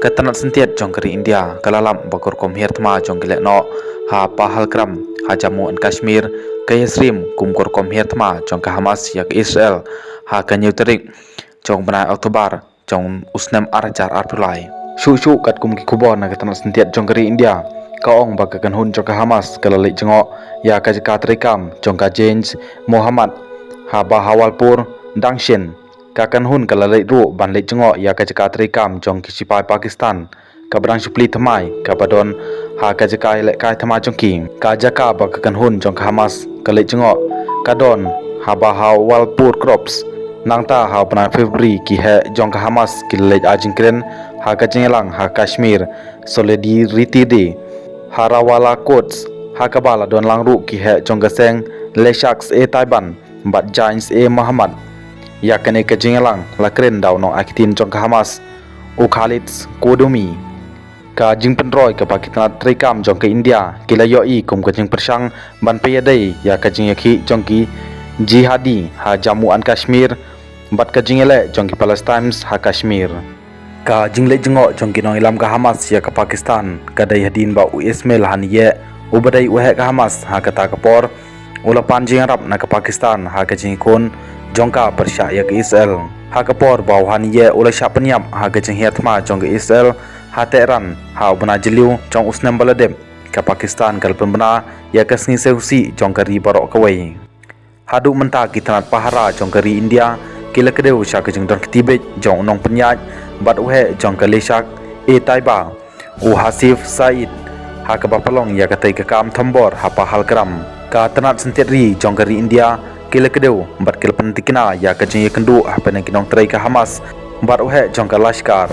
Ketanat sentiat jong keri India kalalam bakur kom hertma jong gilek no ha pahalgram ha Jammu and Kashmir ke Yasrim kumkur kom hertma jong ke Hamas yak Israel ha ke Nyuterik jong benai Oktober jong usnem arjar arpulai shu kat kum ki kubon na ketanat sentiat jong keri India kaong bagakan hun jong ke Hamas kelalik jengo ya ke Katrikam jong ke James Muhammad ha Bahawalpur Dangshin kakan hun kalalik ru ban lek jengo ya ka jakatri kam jong kisipai Pakistan ka brang supli thamai ka badon ha ka jakai lek kai thama jong ki ka jaka ba kakan hun jong Hamas ka lek jengo ka don ha Bahawalpur crops nangta ha bana February ki he jong Hamas ki lek ajingkren ha ka jengelang ha Kashmir solidarity day harawala coats ha ka bala don lang ru ki he jong gaseng leshaks e Taiban bat Jains e Muhammad ya kene ke jingelang la kren daw no akitin jong Hamas u Khalid Kodumi ka jing penroy ke Pakistan trikam jong ke India kila yoi kum ke jing persang ban pe dai ya ka jing yakhi jong ki jihadi ha Jammu and Kashmir bat ka jingele jong ki Palestine ha Kashmir ka jingle jengo jong ki no ilam ka Hamas ya ka Pakistan ka dai hadin ba u Ismail haniye u badai u he ka Hamas ha ka ta ka por ula pan jing arab na ka Pakistan ha ka jing kon jongka persya ya ke Israel ha kapor bawhan ye ula syapanyam ha ke jeng hiatma jong ke Israel ha Tehran ha bana jeliu jong usnem baladem ke Pakistan kal penbena ya ke sni seusi jong kari barok kawai hadu menta kitanat pahara jong kari India kila kedeu sya ke jeng don ketibet jong nong penyaj bat uhe jong ke lesak e Taiba u Hasif Said ha ke bapalong ya ke tai ke kam thambor ha pahalgram ka tanat sentiatri jong kari India kila kedeu bat kila pentikina ya ke jeng kendu apa nang kinong trai ke Hamas bat uhe jong ke Lashkar